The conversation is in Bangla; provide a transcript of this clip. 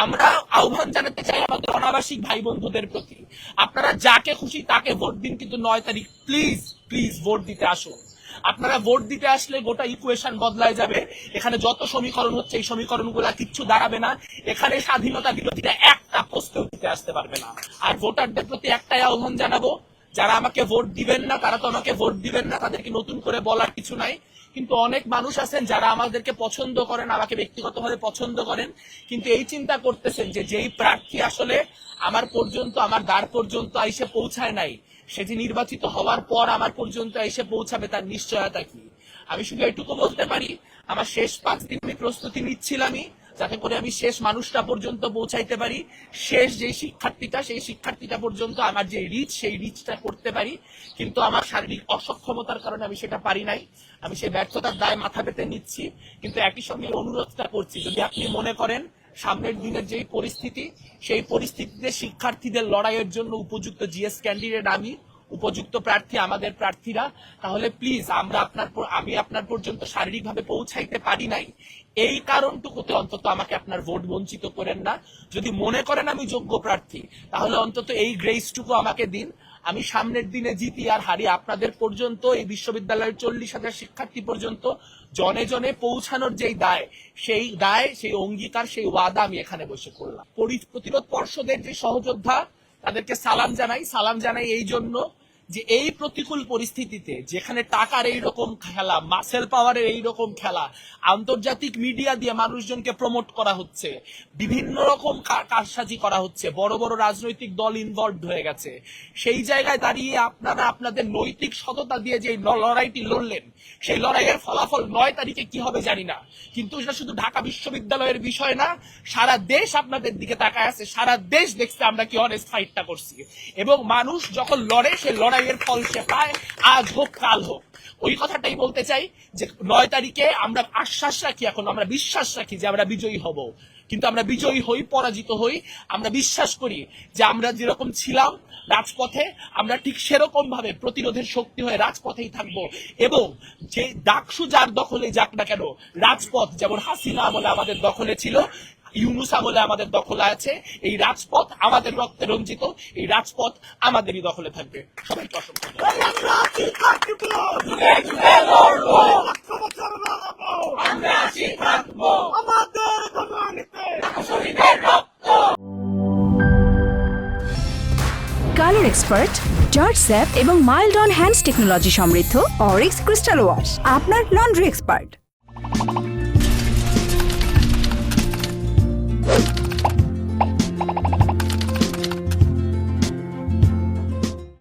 আমরা আহ্বান জানাতে চাই আমাদের অনাবাসিক ভাই বন্ধুদের প্রতি, আপনারা যাকে খুশি তাকে ভোট দিন, কিন্তু 9 তারিখ প্লিজ প্লিজ ভোট দিতে আসুন। আপনারা ভোট দিতে আসলে গোটা ইকুয়েশন বদলায় যাবে। এখানে যত সমীকরণ হচ্ছে এই সমীকরণগুলা কিচ্ছু দাঁড়াবে না। এখানে স্বাধীনতা বিরোধীরা একটা প্রশ্নেও দিতে আসতে পারবে না। আর ভোটারদের প্রতি একটাই আহ্বান জানাবো, যারা আমাকে ভোট দিবেন না তারা তো আমাকে ভোট দিবেন না, তাদেরকে নতুন করে বলার কিছু নাই। কিন্তু অনেক মানুষ আছেন যারা আমাদেরকে পছন্দ করেন, আমাকে ব্যক্তিগতভাবে পছন্দ করেন, কিন্তু এই চিন্তা করতেছেন যে যেই প্রার্থী আসলে আমার পর্যন্ত, আমার দ্বার পর্যন্ত এসে পৌঁছায় নাই, সেটি নির্বাচিত হওয়ার পর আমার পর্যন্ত এসে পৌঁছাবে, তার নিশ্চয়তা কি? আমি শুধু এটুকু বলতে পারি, আমার শেষ 5 দিন আমি প্রস্তুতি নিচ্ছিলামই, যাতে করে আমি শেষ মানুষটা পর্যন্ত পৌঁছাইতে পারি, শেষ যে শিক্ষার্থীটা, সেই শিক্ষার্থীটা পর্যন্ত আমার যে রিচ, সেই রিচটা করতে পারি। কিন্তু আমার শারীরিক অসক্ষমতার কারণে আমি সেটা পারি নাই। আমি সেই ব্যর্থতার দায় মাথা পেতে নিচ্ছি, কিন্তু একই সঙ্গে অনুরোধটা করছি, যদি আপনি মনে করেন সামনের দিনের যে পরিস্থিতি, সেই পরিস্থিতিতে শিক্ষার্থীদের লড়াইয়ের জন্য উপযুক্ত জিএস ক্যান্ডিডেট আমি, উপযুক্ত প্রার্থী আমাদের প্রার্থীরা, তাহলে প্লিজ আমি আপনার পর্যন্ত শারীরিকভাবে পৌঁছাইতে পারি নাই, এই কারণটুকুতে অন্তত আমাকে আপনার ভোট বঞ্চিত করেন না। যদি মনে করেন আমি যোগ্য প্রার্থী, তাহলে অন্তত এই গ্রেসটুকু আমাকে দিন। আমি সামনের দিনে জিতি আর হারি, আপনাদের পর্যন্ত, এই বিশ্ববিদ্যালয়ের 40,000 শিক্ষার্থী পর্যন্ত জনে জনে পৌঁছানোর যেই দায়, সেই অঙ্গীকার, সেই ওয়াদা আমি এখানে বসে করলাম। প্রতিরোধ পর্ষদের যে সহযোদ্ধা, তাদেরকে সালাম জানাই এই জন্য যে এই প্রতিকূল পরিস্থিতিতে, যেখানে টাকার এইরকম খেলা, মাসেল পাওয়ারের এইরকম খেলা, আন্তর্জাতিক মিডিয়া দিয়ে মানুষজনকে প্রমোট করা হচ্ছে, বিভিন্ন রকম কারসাজি করা হচ্ছে, বড় বড় রাজনৈতিক দল ইনভলভড হয়ে গেছে, সেই জায়গায় দাঁড়িয়ে আপনারা আপনাদের নৈতিক সততা দিয়ে যে লড়াইটি লড়লেন, সেই লড়াইয়ের ফলাফল 9 তারিখে কি হবে জানি না, কিন্তু এটা শুধু ঢাকা বিশ্ববিদ্যালয়ের বিষয় না, সারা দেশ আপনাদের দিকে তাকায় আছে, সারা দেশ দেখছে আমরা কি অনেস্ট ফাইটটা করছি। এবং মানুষ যখন লড়ে, সে লড়াইয়ের ফল সে পায়, আজ হোক কাল হোক। ওই কথাটাই বলতে চাই যে 9 তারিখে আমরা আশ্বাস রাখি, এখন আমরা বিশ্বাস রাখি যে আমরা বিজয়ী হব, কিন্তু আমরা বিজয়ী হই, পরাজিত হই, আমরা বিশ্বাস করি যে আমরা যেরকম ছিলাম রাজপথে, আমরা ঠিক সেরকম ভাবে প্রতিরোধের শক্তি হয়ে রাজপথেই থাকবো। এবং যে ডাকসু যার দখলে যাক না কেন, রাজপথ যেমন হাসিনা আমলে আমাদের দখলে ছিল, ইউনূস আমলে আমাদের দখলে আছে, এই রাজপথ আমাদের রক্তে রঞ্জিত, এই রাজপথ আমাদেরই দখলে থাকবে। সবাইকে অসংখ্য কালার এক্সপার্ট, জর্জ স্যাপ এবং মাইল্ড অন হ্যান্ডস টেকনোলজি সমৃদ্ধ অরিক্স ক্রিস্টাল ওয়াশ, আপনার লন্ড্রি এক্সপার্ট।